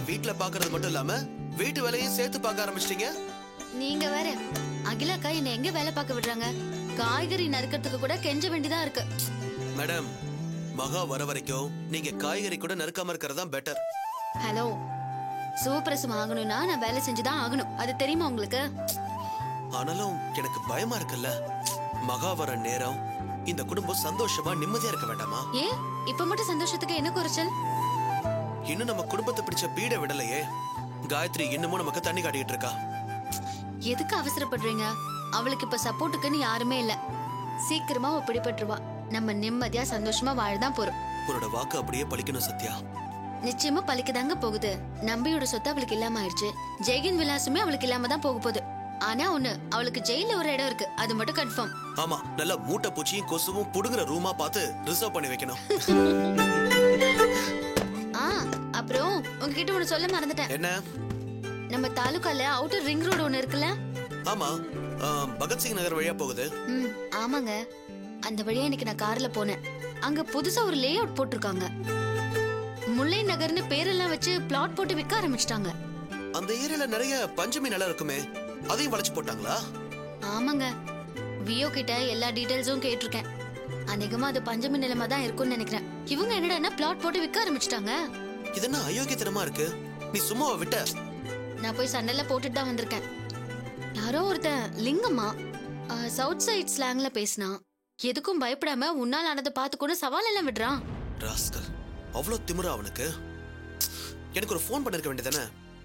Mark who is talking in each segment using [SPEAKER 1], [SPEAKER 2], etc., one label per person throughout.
[SPEAKER 1] வீட்டுல பாக்குறது மட்டும் இல்லாம வீட்டு வேலையும் சேர்த்து பார்க்க ஆரம்பிச்சிட்டீங்க.
[SPEAKER 2] நீங்க வேற அகிலாக்கா என்ன எங்க வேலை பார்க்க விடுறாங்க? காய்கறி நறுக்கிறதுக்கு கூட கெஞ்ச வேண்டியதா இருக்கு.
[SPEAKER 1] மேடம், மகா வர வரைக்கும் நீங்க காய்கறி கூட நறுக்காம இருக்கிறதா பெட்டர்.
[SPEAKER 2] ஹலோ, சூப்பரசம் ஆகணும்னா நான் வேலை செஞ்சுதான் ஆகணும். அது தெரியுமா உங்களுக்கு?
[SPEAKER 1] ஆனாலும் எனக்கு பயமா இருக்குல்ல. மகா வர நேரம் இந்த குடும்பம் சந்தோஷமா நிம்மதியா இருக்க வேண்டாமா?
[SPEAKER 2] ஏன் இப்ப மட்டும் சந்தோஷத்துக்கு என்ன குறைச்சல்?
[SPEAKER 1] இன்னும் நம்ம குடும்பத்தை பிடிச்ச பீட விடலையே. காயத்ரி இன்னமும் நமக்கு தண்ணி காட்டிட்டு இருக்கா.
[SPEAKER 2] எதுக்கு அவசரப்படுறீங்க? அவளுக்கு இப்ப சப்போர்ட்டுக்குன்னு யாருமே இல்ல. சீக்கிரமா அவ பிடிபட்டுருவா. நம்ம நிம்மதியா சந்தோஷமா வாழதான் போறோம்.
[SPEAKER 1] உன்னோட வாக்கு அப்படியே பலிக்கணும் சத்யா.
[SPEAKER 2] நிச்சயமா பலிக்கதாங்க போகுது. நம்பியோட சொத்து அவளுக்கு இல்லாம ஆயிடுச்சு. ஜெயகின் விலாசமே அவளுக்கு இல்லாம தான் போக போகுது. ஆனா ஒண்ணு, அவளுக்கு ஜெயில ஒரு இடம் இருக்கு, அது மட்டும் கன்ஃபார்ம்.
[SPEAKER 1] ஆமா, நல்ல மூட்டை பூச்சியும் கொசுவும் புடுங்குற ரூமா பார்த்து ரிசர்வ் பண்ணி வைக்கணும்.
[SPEAKER 2] அப்புறம் உங்ககிட்ட ஒண்ணு சொல்ல மறந்துட்டேன்.
[SPEAKER 1] என்ன?
[SPEAKER 2] நம்ம தாலுகால அவுட்டர் ரிங் ரோடு ஒண்ணு இருக்குல்ல?
[SPEAKER 1] ஆமா, பகத்சிங் நகர் வழியா போகுது.
[SPEAKER 2] ஆமாங்க, அந்த வழியா இன்னைக்கு நான் கார்ல போனேன். அங்க புதுசா ஒரு லே அவுட் போட்டிருக்காங்க. முல்லை நகர்னு பேரெல்லாம் வச்சு பிளாட் போட்டு விற்க ஆரம்பிச்சிட்டாங்க.
[SPEAKER 1] அந்த ஏரியால நிறைய பஞ்சமி நிலம் இருக்குமே, அதையும் வளைச்சு போட்டாங்களா?
[SPEAKER 2] ஆமாங்க, வியோ கிட்ட எல்லா டீடைல்ஸும் கேட்டிருக்கேன். அநேகமா அது பஞ்சமி நிலமா தான் இருக்கும்னு நினைக்கிறேன். இவங்க என்னடா பிளாட் போட்டு விற்க ஆரம்பிச்சிட்டாங்க.
[SPEAKER 1] இது என்ன அயோக்கியத்தனமா இருக்கு? நீ சும்மாவை விட்ட?
[SPEAKER 2] நான் போய் சண்டைல போட்டுட்டு தான் வந்திருக்கேன். யாரோ ஒருத்தன் லிங்கம்மா சவுத் சைட் ஸ்லாங்ல பேசினா, எதுக்கும் பயப்படாம உன்னால் ஆனதை பார்த்து கூட சவால் எல்லாம் விடுறான்.
[SPEAKER 1] ராஸ்கல், அவ்வளவு திமிரா அவனுக்கு? எனக்கு ஒரு ஃபோன் பண்ணிருக்க வேண்டியதானே?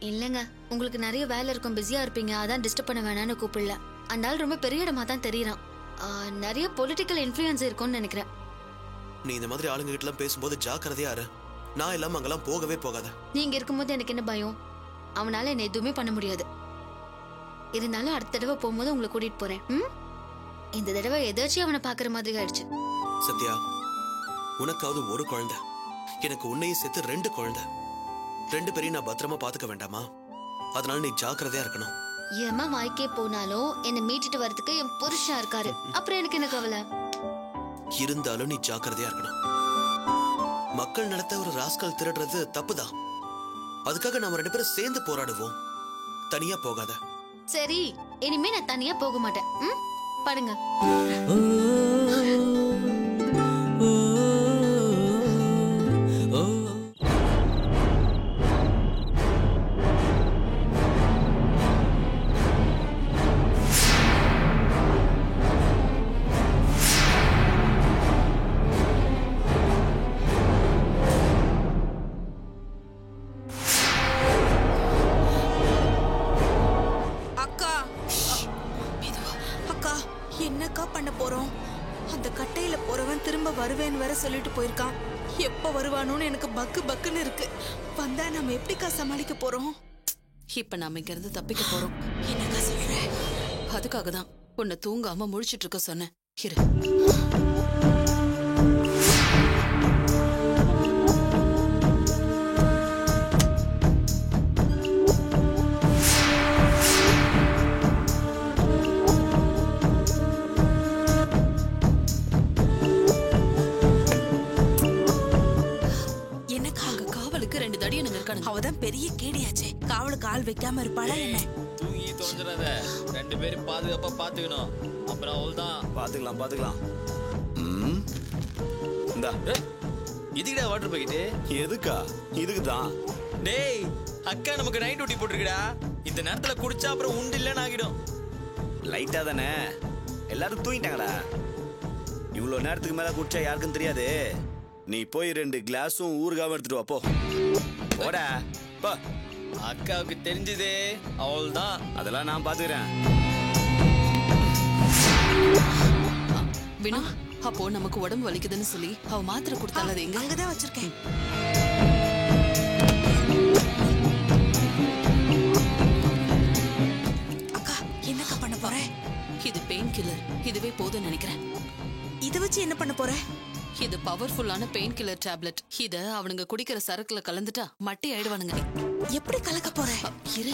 [SPEAKER 2] இல்லங்க, உங்களுக்கு நிறைய வேலை இருக்கும், பிஸியா இருப்பீங்க, அதான் டிஸ்டர்ப் பண்ண வேணான்னு கூப்பிடல. அந்த ஆள் ரொம்ப பெரிய இடமா தான் தெரியறான். நிறைய பொலிட்டிக்கல் இன்ஃப்ளூயன்ஸ் இருக்கும்னு நினைக்கிறேன்.
[SPEAKER 1] நீ இந்த மாதிரி ஆளுங்க கிட்ட எல்லாம் பேசும்போது ஜாக்கிரதையா இரு. நான் இல்லாம அங்கெல்லாம் போகவே போகாத.
[SPEAKER 2] நீங்க இருக்கும்போது எனக்கு என்ன பயம்? அவனால என்ன எதுவுமே பண்ண முடியாது. இருந்தாலும் அடுத்த தடவை போகும்போது உங்களை கூட்டிட்டு போறேன். இந்த தடவை எதாச்சும் அவனை பாக்குற மாதிரி ஆயிடுச்சு.
[SPEAKER 1] சத்யா, உனக்காவது ஒரு குழந்தை, எனக்கு உன்னையும் சேர்த்து 2 குழந்தை. 2 பேரையும் நான் பத்திரமா பாத்துக்க வேண்டாமா? அதனால நீ ஜாக்கிரதையா இருக்கணும்.
[SPEAKER 2] ஏமா வாய்க்கே போனாலும் என்ன மீட்டிட்டு வரதுக்கு என் புருஷன் இருக்காரு. அப்புறம் எனக்கு என்ன கவலை?
[SPEAKER 1] இருந்தாலும் நீ ஜாக்கிரதையா இருக்கணும். மக்கள் நடத்த ஒரு ராஸ்கல் திருடுறது தப்புதான். அதுக்காக நாம 2 பேரும் சேர்ந்து போராடுவோம். தனியா போகாத.
[SPEAKER 2] சரி, இனிமே நான் தனியா போக மாட்டேன். பாருங்க.
[SPEAKER 3] என்னக்கா பண்ண போறோம்? அந்த கட்டையில போறவன் திரும்ப வருவேன்னு வேற சொல்லிட்டு போயிருக்கான். எப்ப வருவானோன்னு எனக்கு பக்கு பக்குன்னு இருக்கு. வந்தா நம்ம எப்படிக்கா சமாளிக்க போறோம்?
[SPEAKER 4] இப்ப நாம இங்க இருந்து தப்பிக்க போறோம்.
[SPEAKER 3] என்னக்கா சொல்ற?
[SPEAKER 4] அதுக்காக தான் உன்னை தூங்காம முழிச்சிட்டு இருக்க சொன்னேன். இரு.
[SPEAKER 3] அவதான் பெரிய கேடியாச்சே, காவலுக்கு ஆள் வைக்காம இருப்பாளா என்ன?
[SPEAKER 5] தூங்கி தோஞ்சிடாத, 2 பேரும் பாதுகாப்பா பாத்துக்கணும். அப்புறம் அவள்தான்.
[SPEAKER 6] பாத்துக்கலாம். இந்தா.
[SPEAKER 5] இதுக்குடா வாட்டர் பாக்கெட்டு?
[SPEAKER 6] எதுக்கா? இதுக்குதான்.
[SPEAKER 5] டேய், அக்கா நமக்கு நைட் டியூட்டி போட்டுருக்குடா. இந்த நேரத்துல குடிச்சா அப்புறம் உண்டு இல்லன்னு ஆகிடும்.
[SPEAKER 6] லைட்டா தானே, எல்லாரும் தூங்கிட்டாங்கடா. இவ்வளவு நேரத்துக்கு மேல குடிச்சா யாருக்கும் தெரியாது. நீ போய் 2 கிளாஸும் ஊறுகாவும் எடுத்துட்டு வா. போ போடா போ.
[SPEAKER 5] அக்காவுக்கு தெரிஞ்சதே, அவள்தான்.
[SPEAKER 6] அதெல்லாம் நான் பாத்துக்கிறேன்.
[SPEAKER 4] வினு, அப்போ நமக்கு உடம்பு வலிக்குதுன்னு சொல்லி அவ மாத்திரை கொடுத்தால, அது எங்க?
[SPEAKER 3] அங்கதான் வச்சிருக்கேன். அக்கா, என்னக்கா பண்ண போற?
[SPEAKER 4] இது பெயின் கில்லர். இதுவே போதும்னு நினைக்கிறேன்.
[SPEAKER 3] இத வச்சு என்ன பண்ண போற?
[SPEAKER 4] இது பவர்ஃபுல்லான பெயின் கில்லர் டேப்லெட். இத அவனுங்க குடிக்கிற சரக்குல கலந்துட்டா மட்டி ஆயிடுவானுங்க.
[SPEAKER 3] எப்படி கலக்க போற?
[SPEAKER 4] இரு.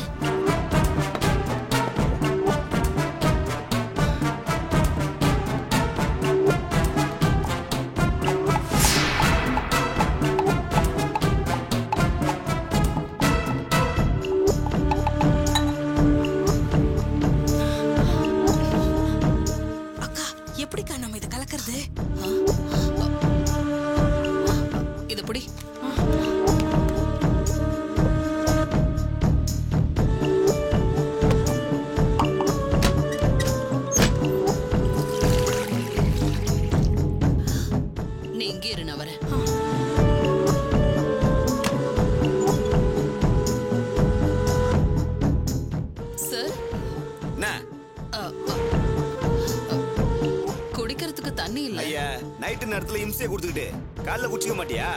[SPEAKER 6] நைட்டு நேரத்துல இம்சையை கொடுத்துக்கிட்டு காலைல குடிச்சிக்க மாட்டியா?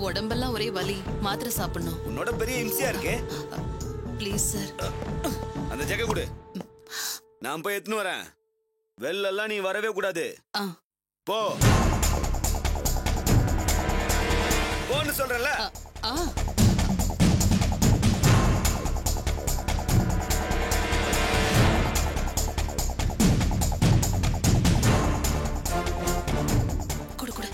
[SPEAKER 4] உடம்பெல்லாம் ஒரே வலி, மாத்திரை சாப்பிடணும்.
[SPEAKER 6] உன்னோட பெரிய இம்சையா இருக்கு.
[SPEAKER 4] Please sir.
[SPEAKER 6] அந்த ஜெக கொடு, நான் போய் எடுத்துன்னு வரேன். வெள்ளெல்லாம் நீ வரவே கூடாது. போ போன்னு சொல்றல.
[SPEAKER 4] கொடு கொடு.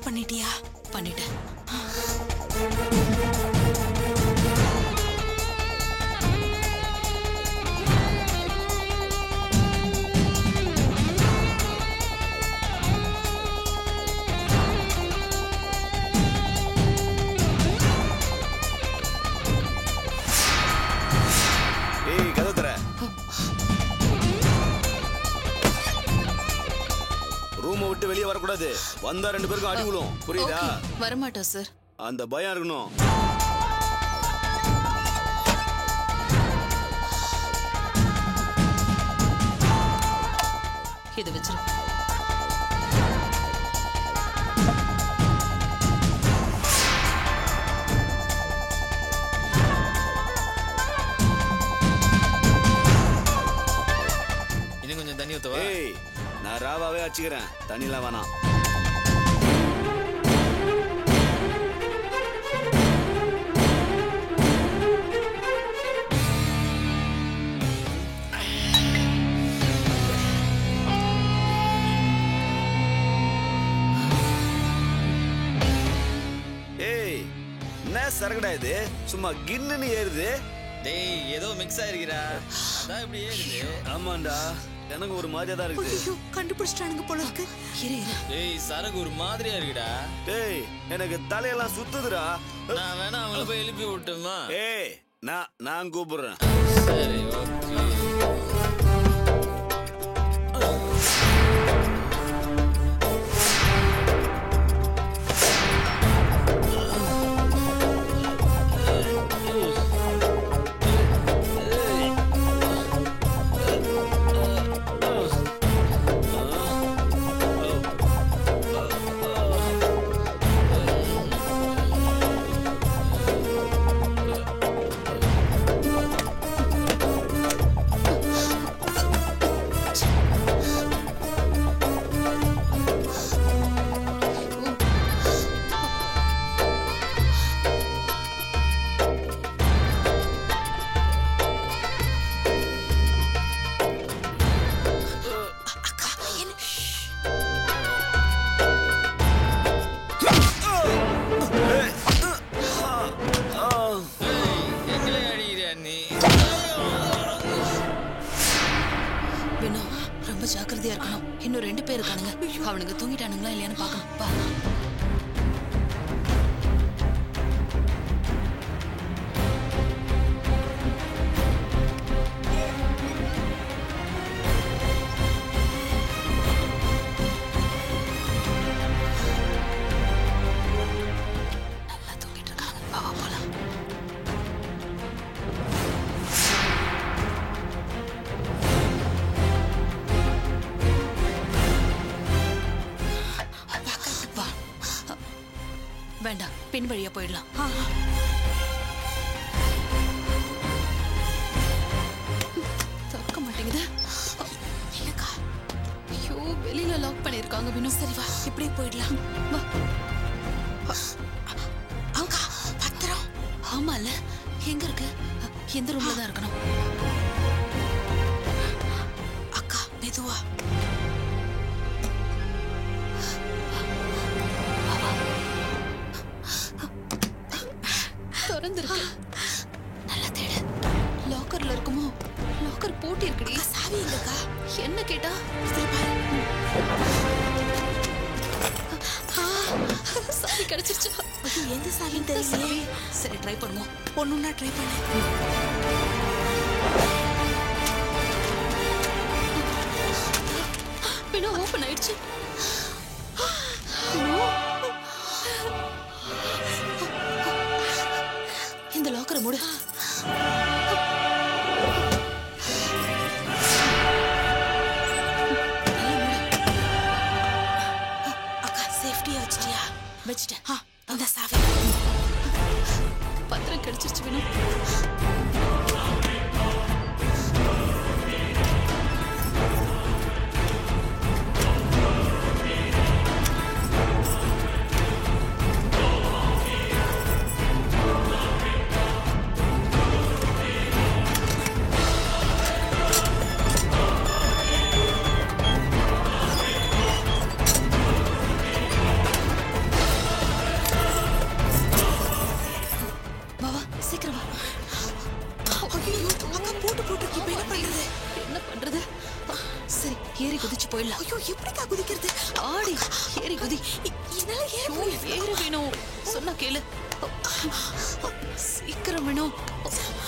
[SPEAKER 3] பண்ணிட்டியா?
[SPEAKER 4] பண்ணிட்டேன்.
[SPEAKER 6] ஏய் கதவு தர. ரூமை விட்டு வெளியே வரக்கூடாது. வந்தா 2 பேருக்கும் அடி விழும். புரியுதா?
[SPEAKER 4] வரமாட்டோம் சார்.
[SPEAKER 6] அந்த பயம் இருக்கணும்.
[SPEAKER 4] இதை வச்சிரு.
[SPEAKER 5] இன்னும் கொஞ்சம் தண்ணி ஊத்தவா?
[SPEAKER 6] ஏய் நான் ராவாவே அடிச்சுக்கிறேன். தண்ணிலாம் வேணாம். ஏய் என்ன சரகடா இது? சும்மா கின்னுன்னு ஏறுது.
[SPEAKER 5] டேய் ஏதோ மிக்ஸ் ஆயிருக்கிறா. அதான் இப்படி ஏறுது.
[SPEAKER 6] ஆமாண்டா, எனக்கு ஒரு மாதிரியா தான் இருக்குது.
[SPEAKER 3] ஐயோ கண்டுபிடிச்சிட்டானுங்க போல இருக்கு.
[SPEAKER 4] இரு இரு.
[SPEAKER 5] டேய் சரக்கு ஒரு மாதிரியா இருக்குடா.
[SPEAKER 6] டேய் எனக்கு தலையெல்லாம் சுத்துதுடா.
[SPEAKER 5] நான் வேணா அவங்கள போய் எழுப்பி விட்டுமா?
[SPEAKER 6] ஏய் நான் கூப்பிடுறேன்.
[SPEAKER 5] சரி ஓகே.
[SPEAKER 4] ரொம்ப ஜாக்கிரதையா இருக்கணும். இன்னும் 2 பேர் இருக்கானுங்க. அவனுங்க தூங்கிட்டானுங்களா இல்லையான்னு பார்க்கணும். பா. நல்லா தூங்கிட்டு இருக்காங்க. வா போலாம். வேண்டாம், பின் வழியா போயிடலாம். திறக்க மாட்டேங்குது. இல்லக்கா, ஐயோ வெளியில லாக் பண்ணிருக்காங்க. வினு சரி வா, இப்படியே போயிடலாம். வா. அக்கா பத்திரம். ஆமால, எங்க இருக்கு? எந்த ரூம்ல தான் இருக்கணும்? அக்கா மெதுவா. திறந்திருக்கு. நல்லா தேடு. லாக்கர்ல இருக்குமோ? லாக்கர் பூட்டி இருக்குடி. சாவி இல்லக்கா. என்ன கேட்டா? சரி பாரு. சாவி கிடைச்சிருச்சு.
[SPEAKER 3] ஐயோ, எந்த சாவின்னு தெரியலையே.
[SPEAKER 4] சரி ட்ரை பண்ணுவோம்.
[SPEAKER 3] ஒண்ணுன்னா ட்ரை பண்ணு.
[SPEAKER 4] வினோ ஓபன் ஆயிடுச்சு. இந்த லாக்கரை மூடு.
[SPEAKER 3] அக்கா சேஃப்டியா வச்சிட்டியா?
[SPEAKER 4] வச்சிட்டேன்.
[SPEAKER 3] இந்த சாவி.
[SPEAKER 4] பத்திரம் கிடைச்சிருச்சு வினோ. ஏறி குதிச்சு போயிடலாம்.
[SPEAKER 3] ஐயோ, எப்படிக்கா குதிக்கிறது?
[SPEAKER 4] ஆடி ஏறி குதி.
[SPEAKER 3] என்னால
[SPEAKER 4] ஏறு வேணும். சொன்னா கேளு. சீக்கிரம் வேணும்.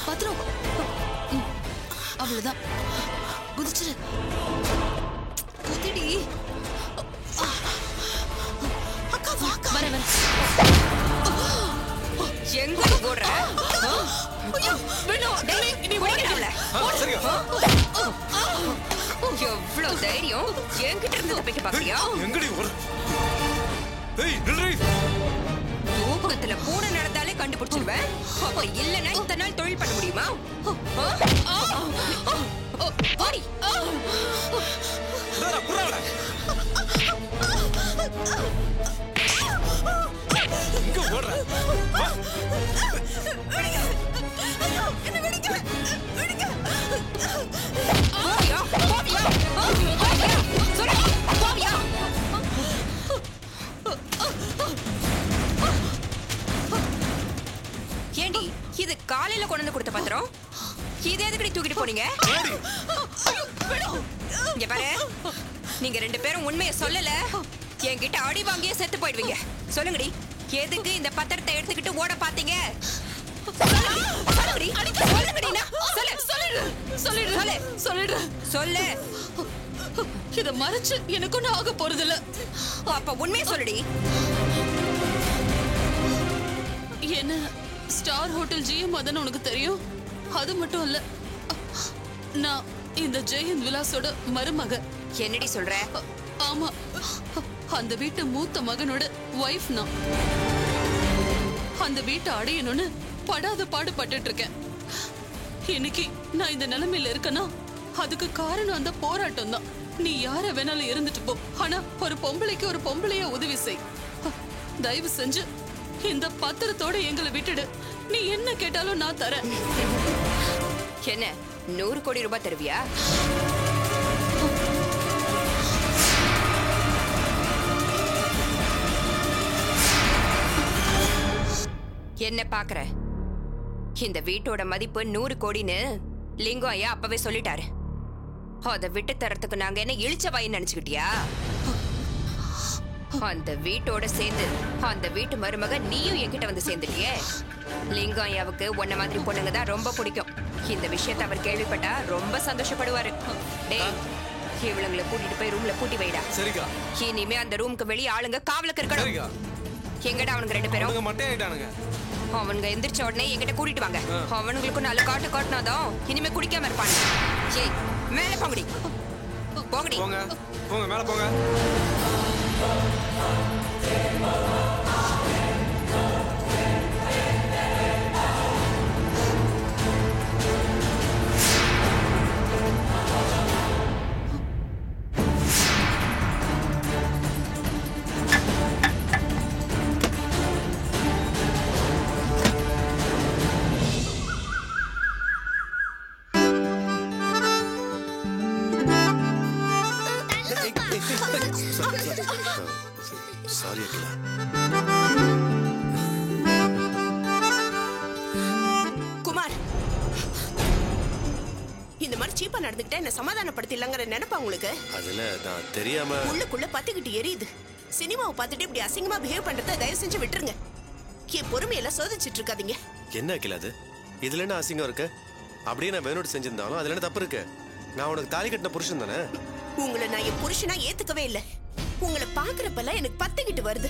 [SPEAKER 4] பத்திரம். அவ்வளவுதான். குதிச்சிரு. குதிடி.
[SPEAKER 3] அக்கா வாக்கா.
[SPEAKER 4] வர வர.
[SPEAKER 7] எங்க ஓடுற?
[SPEAKER 4] ஐயோ வேணும்.
[SPEAKER 7] நீ ஓடிடல. எவ்வளவு தைரியம் என்கிட்ட இருந்து தப்பிக்க பாக்குறியா?
[SPEAKER 5] எங்கடி ஓடு? ஏய் நில்றி.
[SPEAKER 7] தூக்கத்துல பூனை நடந்தாலே கண்டுபிடிச்சிருவேன். அப்ப இல்லன்னா இத்தனை நாள் தொழில் பண்ண முடியுமா? ஓடி.
[SPEAKER 5] இங்க ஓடுற.
[SPEAKER 7] போவியா? போவியா? போவியா? சொல்லு. போவியா? ஏண்டி இது காலையில கொண்டு வந்து கொடுத்த பத்திரம்? இதை எதுக்கடி தூக்கிட்டு போனீங்க? இங்க பாரு, நீங்க ரெண்டு பேரும் உண்மையை சொல்லல என்கிட்ட அடி வாங்கியே செத்து போயிடுவீங்க. சொல்லுங்கடி, எதுக்கு இந்த பத்திரத்தை எடுத்துக்கிட்டு ஓட பாத்தீங்க? சொல்லு.
[SPEAKER 4] இத மறைச்சு எனக்கு ஒண்ணு ஆக போறது இல்ல.
[SPEAKER 7] அப்ப உண்மையை சொல்லுடி.
[SPEAKER 4] என்ன ஸ்டார் ஹோட்டல் ஜிஎம் அதான் உனக்கு தெரியும்? அது மட்டும் இல்ல, நான் இந்த ஜெயந்த் விலாஸோட மருமக.
[SPEAKER 7] என்னடி சொல்ற?
[SPEAKER 4] ஆமா, அந்த வீட்டு மூத்த மகனோட வைஃப் நான். அந்த வீட்டை அடையணும்னு படாத பாடுபட்டு இருக்கேன். இன்னைக்கு நான் இந்த நிலைமையில இருக்கேன்னா அதுக்கு காரணம் அந்த போராட்டம் தான். நீ யார வேணாலும் இருந்துட்டு போ, ஆனா ஒரு பொம்பளைக்கு ஒரு பொம்பளைய உதவி செய். தயவு செஞ்சு இந்த பத்திரத்தோட எங்களை விட்டுடு. நீ என்ன கேட்டாலும் நான் தரேன்.
[SPEAKER 7] என்ன 100 கோடி ரூபாய் தருவியா? என்ன பாக்குற? இந்த வீட்டோட மதிப்பு 100 கோடின்னு லிங்கம் ஐயா அப்பவே சொல்லிட்டாரு. அத விட்டு தரத்துக்கு நாங்க என்ன இழிச்சவாயின்னு நினைச்சுக்கிட்டியா? அந்த வீட்டோட சேர்ந்து அந்த வீட்டு மருமக நீயும் என்கிட்ட வந்து சேர்ந்துட்டியே. லிங்கம் ஐயாவுக்கு உன்ன மாதிரி பொண்ணுங்க தான் ரொம்ப பிடிக்கும். இந்த விஷயத்தை அவர் கேள்விப்பட்டா ரொம்ப சந்தோஷப்படுவாரு. டேய், இவளுங்களை கூட்டிட்டு போய் ரூம்ல பூட்டி வைடா.
[SPEAKER 5] சரிக்கா.
[SPEAKER 7] இனிமே அந்த ரூமுக்கு வெளியே ஆளுங்க காவலுக்கு இருக்கணும்.
[SPEAKER 5] சரிக்கா.
[SPEAKER 7] எங்கடா அவனுங்க ரெண்டு பேரும்?
[SPEAKER 5] அவங்க மட்டே ஆயிட்டானுங்க.
[SPEAKER 7] அவனுங்க எந்திரிச்ச உடனே என்கிட்ட கூட்டிட்டு வாங்க. அவனுங்களுக்கு நல்ல காட்டு காட்டினாதான் இனிமே குடிக்காம இருப்பாங்க. ஏய், மேல போங்கடி. போங்கடி.
[SPEAKER 5] போங்க போங்க, மேல போங்க.
[SPEAKER 6] சாரி அகிலா.
[SPEAKER 8] சீப்பா நடந்துக்கிட்டா என்ன சமாதானப்படுத்திடலாங்கிற நினைப்பா உங்களுக்கு?
[SPEAKER 9] அதுல நான் தெரியாம
[SPEAKER 8] உள்ளுக்குள்ள பத்திக்கிட்டு எரியுது. சினிமாவை பார்த்துட்டு இப்படி அசிங்கமா பிஹேவ் பண்றதை தயவு செஞ்சு விட்டுருங்க. என் பொறுமையெல்லாம் சோதிச்சுட்டு இருக்காதீங்க.
[SPEAKER 9] என்ன அகிலா அது? இதுல என்ன அசிங்கம் இருக்கு? அப்படியே நான் வேணுட்டு செஞ்சிருந்தாலும் அதுல என்ன தப்பு இருக்கு? நான் உனக்கு தாலி கட்டின புருஷன் தானே.
[SPEAKER 8] உங்களை நான் என் புருஷனா ஏத்துக்கவே இல்ல. உங்களை பாக்குறப்பெல்லாம் எனக்கு பத்திக்கிட்டு வருது.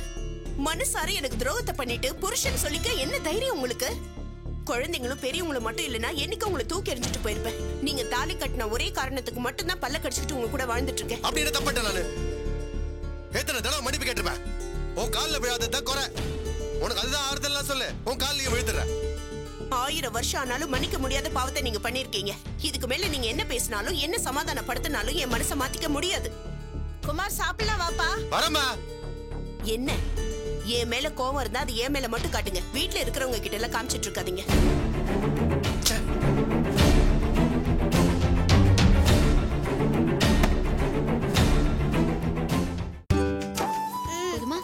[SPEAKER 8] மனசார எனக்கு துரோகத்தை பண்ணிட்டு புருஷன் சொல்லிக்க என்ன தைரியம் உங்களுக்கு? குழந்தைங்களும் பெரியவங்களும் மட்டும் இல்லைன்னா என்னைக்கு உங்களை தூக்கி எறிஞ்சிட்டு போயிருப்பேன். நீங்க தாலி கட்டின ஒரே காரணத்துக்கு மட்டும் தான் பல்ல கடிச்சிட்டு உங்க கூட வாழ்ந்துட்டு இருக்கேன்.
[SPEAKER 9] அப்படி என்ன தப்பிட்டேன் நானு? எத்தனை தடவை மன்னிப்பு கேட்டிருப்பேன். உன் காலில் விழாததான் குறை. உனக்கு அதுதான் ஆறுதல் சொல்லு. உன் காலையும் விழுத்துற.
[SPEAKER 8] 1000 வருஷம் ஆனாலும் மன்னிக்க முடியாத பாவத்தை நீங்க பண்ணிருக்கீங்க. இதுக்கு மேல நீங்க என்ன பேசினாலும் என்ன சமாதானப்படுத்தினாலும் என் மனசை மாத்திக்க முடியாது. குமார் சாப்பிடலாம் வாப்பா.
[SPEAKER 9] வரமா.
[SPEAKER 8] என்ன என் மேல கோவம் இருந்தா அது என் மேல மட்டும் காட்டுங்க. வீட்டுல இருக்கிறவங்க கிட்ட எல்லாம் காமிச்சிட்டு இருக்காதீங்க.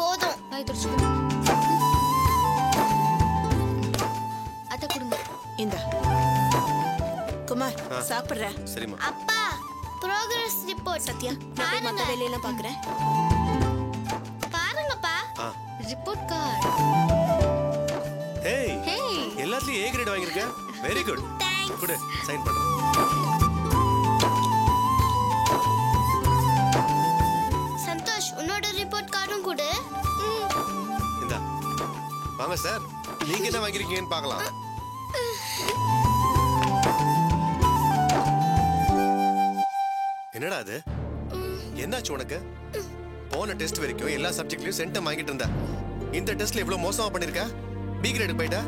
[SPEAKER 2] போதும். அத கொடுங்க.
[SPEAKER 8] இந்தா குமார் சாப்பிடுற.
[SPEAKER 9] சரிம்மா.
[SPEAKER 2] அப்பா ப்ரோகிரஸ் ரிப்போர்ட்.
[SPEAKER 8] சத்யா நான் போய் மத்த வேலையெல்லாம் பாக்குறேன்.
[SPEAKER 2] பாருங்கப்பா ரிப்போர்ட் கார்டு.
[SPEAKER 9] ஹேய் எல்லாத்துலயும் A கிரேட் வாங்கிருக்க. Very good. குட். சைன் பண்றேன்.
[SPEAKER 2] சந்தோஷ் உன்னோட ரிப்போர்ட் கார்டும் கொடு.
[SPEAKER 9] இந்தா வாங்க சார். நீங்க என்ன வாங்கிருக்கீங்கன்னு பார்க்கலாம். என்னடா அது? என்னாச்சு உனக்கு? போன டெஸ்ட் வரைக்கும் எல்லா சப்ஜெக்ட்லயும் சென்டம் வாங்கிட்டு இருந்த. இந்த டெஸ்ட்ல இவ்வளவு மோசமா பண்ணிருக்க. B கிரேட் போயிட்ட.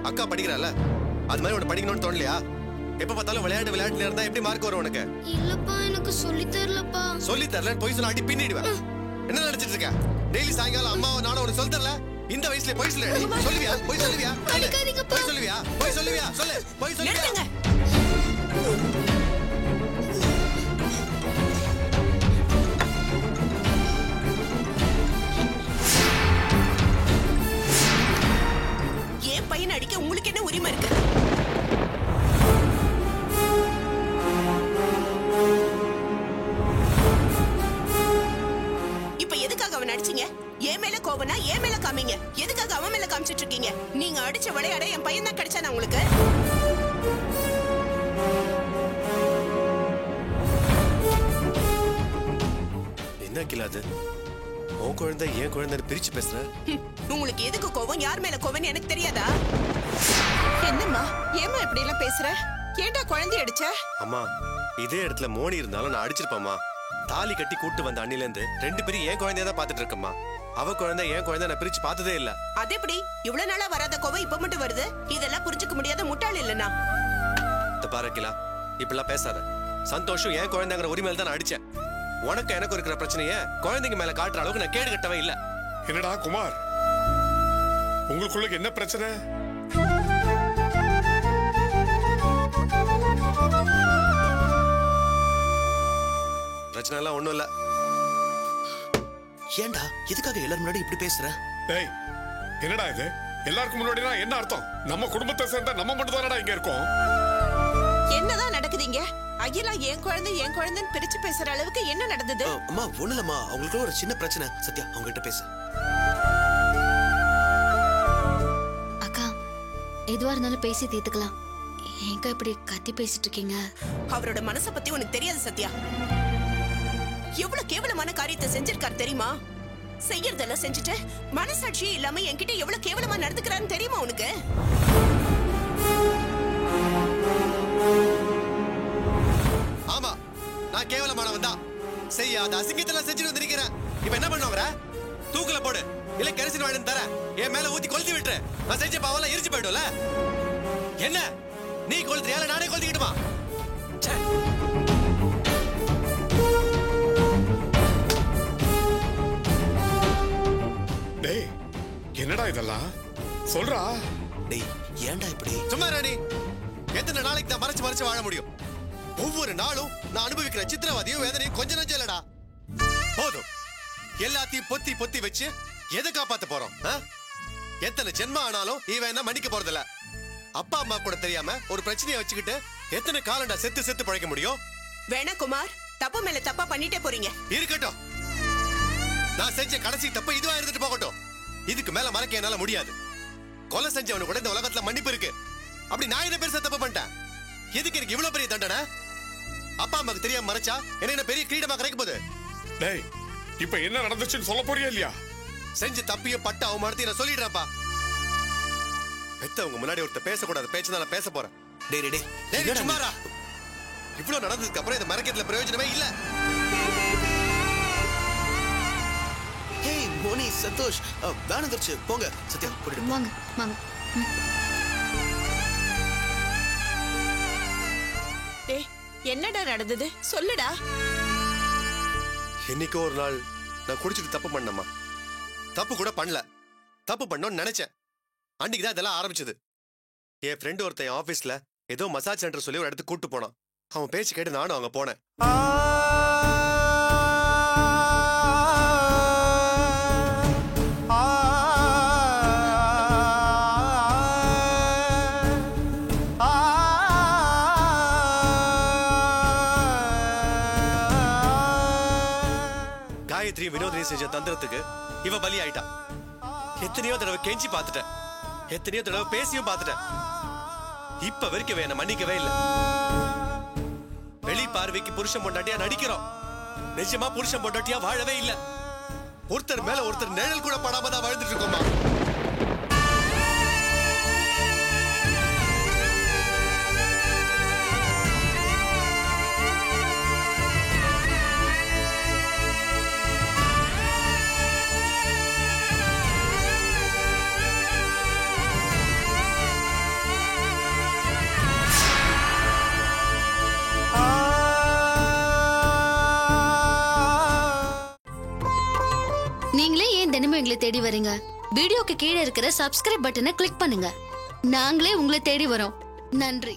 [SPEAKER 9] அக்கா படிக்கிறாள, அது மாதிரி உனக்கு படிக்கணும்னு தோணலையா? எப்ப பார்த்தாலும் விளையாட்டுல இருந்தா எப்படி மார்க் வரும் உனக்கு?
[SPEAKER 2] இல்லப்பா எனக்கு சொல்லி தரலப்பா.
[SPEAKER 9] சொல்லி தரல போய் சொல்ல அடி பின்னிடுவேன். என்ன நினைச்சிட்டு இருக்க? டெய்லி சாயங்காலம் அம்மா நானும் உனக்கு சொல்லி தரல. இந்த வயசுல போய் சொல்ல. சொல்லுவியா? போய் சொல்லுவியா? போய் சொல்லுவியா? போய் சொல்லுவியா? சொல்லு. போய் சொல்லுவியா?
[SPEAKER 8] என் பையனை அடிக்க உங்களுக்கு என்ன உரிமை இருக்கு? இப்ப எதுக்காக அவன் அடிச்சீங்க? என் மேல கோவனா என் மேல காமிங்க. எதுக்காக அவன் மேல காமிச்சிட்டு இருக்கீங்க? நீங்க அடிச்ச விளையாட என் பையன் தான் கிடைச்சானா உங்களுக்கு?
[SPEAKER 9] என்ன கிளாது? உன் குழந்தை என் குழந்தைன்னு பிரிச்சு பேசுற.
[SPEAKER 8] உங்களுக்கு எதுக்கு கோவம்? யார் மேல கோவம்னு எனக்கு தெரியாதா? என்னம்மா ஏமா இப்படி எல்லாம் பேசுற? ஏண்டா குழந்தை அடிச்ச?
[SPEAKER 9] அம்மா இதே இடத்துல மோனி இருந்தாலும் நான் அடிச்சிருப்பேம்மா. தாலி கட்டி கூட்டு வந்த அண்ணில இருந்து 2 பேரும் என் குழந்தைய தான் பாத்துட்டு இருக்கம்மா. அவ குழந்தை என் குழந்தை நான் பிரிச்சு பார்த்ததே இல்ல.
[SPEAKER 8] அது எப்படி இவ்வளவு நாளா வராத கோவம் இப்ப மட்டும் வருது? இதெல்லாம் புரிஞ்சுக்க முடியாத முட்டாள் இல்லனா?
[SPEAKER 9] பாரக்கிலா இப்பெல்லாம் பேசாத. சந்தோஷம் என் குழந்தைங்கிற உரிமையில தான் நான் அடிச்சேன். உனக்கு எனக்கு இருக்கிற பிரச்சனைய குழந்தைங்க மேல காட்டுற அளவுக்கு நான் கேடு கட்டவே இல்ல.
[SPEAKER 10] என்னடா குமார், உங்களுக்குள்ள என்ன பிரச்சனை?
[SPEAKER 9] பிரச்சனை எல்லாம் ஒண்ணும் இல்ல.
[SPEAKER 1] ஏண்டா எதுக்காக எல்லாரும் முன்னாடி இப்படி பேசுற?
[SPEAKER 10] டேய் என்னடா இது? எல்லாருக்கும் முன்னாடினா என்ன அர்த்தம்? நம்ம குடும்பத்தை சேர்ந்த நம்ம மட்டும் தானடா இங்க இருக்கோம்.
[SPEAKER 8] என்னதான் நடக்குதுங்க? அகிலா என் குழந்தைன்னு பிரிச்சு பேசுற அளவுக்கு என்ன நடந்தது?
[SPEAKER 1] அம்மா ஒண்ணுலம்மா, அவங்களுக்கு ஒரு சின்ன பிரச்சனை. சத்யா அவங்க கிட்ட பேசு.
[SPEAKER 2] அக்கா எதுவா இருந்தாலும் பேசி தீர்த்துக்கலாம். ஏங்க இப்படி கத்தி பேசிட்டு இருக்கீங்க?
[SPEAKER 8] அவரோட மனசை பத்தி உனக்கு தெரியாது சத்யா. எவ்வளவு கேவலமான காரியத்தை செஞ்சிருக்காரு தெரியுமா? செய்யறதெல்லாம் செஞ்சுட்டு மனசாட்சியே இல்லாம என்கிட்ட எவ்வளவு கேவலமா நடந்துக்கிறான்னு தெரியுமா உனக்கு?
[SPEAKER 9] ஆமா நான் கேவலமானவன் தான். செய்யாத அசிங்கத்தெல்லாம் செஞ்சுட்டு வந்திருக்கிறேன். இப்ப என்ன பண்ணுவ? தூக்குல போடு, இல்ல கெரசின் வாங்கி தர என் மேல ஊத்தி கொளுத்தி விட்டுரு. நான் செஞ்ச பாவெல்லாம் எரிச்சு போயிடும்ல. என்ன நீ கொளுத்துறியா இல்ல நானே கொளுத்திக்கிட்டுமா?
[SPEAKER 10] டேய் என்னடா இதெல்லாம் சொல்றா?
[SPEAKER 1] டேய் ஏன்டா இப்படி?
[SPEAKER 9] சும்மா ராணி, எத்தனை நாளைக்கு நான் மறைச்சு வாழ முடியும்? ஒவ்வொரு நாளும் நான் அனுபவிக்கிற சித்திரவதையும் வேதனையும் கொஞ்ச நஞ்சம் இல்லடா. போதும், எல்லாத்தையும் பொத்தி வச்சு எதை காப்பாத்த போறோம்? எத்தனை ஜென்மம் ஆனாலும் இவன் என்ன மன்னிக்க போறதில்ல. அப்பா அம்மா கூட தெரியாம ஒரு பிரச்சனையை வச்சுக்கிட்டு எத்தனை காலண்டா செத்து செத்து பழைக்க முடியும்?
[SPEAKER 8] வேணா குமார், தப்பு மேல தப்பா பண்ணிட்டே போறீங்க.
[SPEAKER 9] இருக்கட்டும், நான் செஞ்ச கடைசி தப்பு இதுவா இருந்துட்டு போகட்டும். இதுக்கு மேல மறக்க என்னால முடியாது. கொலை செஞ்சவனு கூட இந்த உலகத்துல மன்னிப்பு இருக்கு. அப்படி நான் என்ன பெருசா தப்பு பண்ணிட்டேன்? எதுக்கு எனக்கு இவ்வளவு பெரிய தண்டனை? அப்பா அம்மாக்கு தெரியாம மறைச்சா என்ன பெரிய கிரீடமா கிடைக்க போகுது?
[SPEAKER 10] டேய், இப்ப என்ன நடந்துச்சுன்னு சொல்ல போறியா இல்லையா?
[SPEAKER 9] செஞ்ச தப்பிய பட்ட அவமானத்தை நான் சொல்லிடுறேன்ப்பா. பெத்தவங்க முன்னாடி ஒருத்தர் பேசக்கூடாத பேச்சு நான் பேச போறேன்.
[SPEAKER 1] டேய் டேய்
[SPEAKER 9] டேய், நீ சும்மாரா. இவ்வளவு நடந்ததுக்கு அப்புறம் இந்த மரக்கத்துல பிரயோஜனமே இல்ல.
[SPEAKER 1] ஹே மோனி, சந்தோஷ், வேன் வந்துருச்சு, போங்க. சத்யா கூட்டிட்டு
[SPEAKER 2] வாங்க வாங்க.
[SPEAKER 8] டேய், என்னடா நடந்தது சொல்லுடா.
[SPEAKER 9] என்னைக்கோ ஒரு நாள் நான் குடிச்சிட்டு தப்பு பண்ணமா. தப்பு கூட பண்ணல, தப்பு பண்ணோன்னு நினைச்சேன். அன்னைக்குதான் இதெல்லாம் ஆரம்பிச்சது. என் ஃப்ரெண்டு ஒருத்தன் என் ஆபீஸ்ல ஏதோ மசாஜ் சென்டர் சொல்லி ஒரு இடத்துக்கு கூட்டு போனான். அவன் பேச்சு கேட்டு நானும் அங்க போனேன். காயத்ரி வினோதினி செஞ்ச தந்திரத்துக்கு இவ பலி ஆயிட்டா. எத்தனையோ தடவை கெஞ்சி பார்த்துட்டேன், எத்தனையோ தடவை பேசியும் பார்த்துட்டேன். இப்ப வரைக்கும் என்ன மன்னிக்கவே இல்லை. வெளி பார்வைக்கு புருஷன் பொண்டாட்டியா நடிக்கிறோம், நிஜமா புருஷன் பொண்டாட்டியா வாழவே இல்லை. ஒருத்தர் மேல ஒருத்தர் நிழல் கூட படாம தான் வாழ்ந்துட்டு இருக்கோமா.
[SPEAKER 2] நீங்களே ஏன் தினமும் எங்களை தேடி வரீங்க? வீடியோக்கு கீழே இருக்கிற சப்ஸ்கிரைப் பட்டனை கிளிக் பண்ணுங்க. நாங்களே உங்களை தேடி வரோம். நன்றி.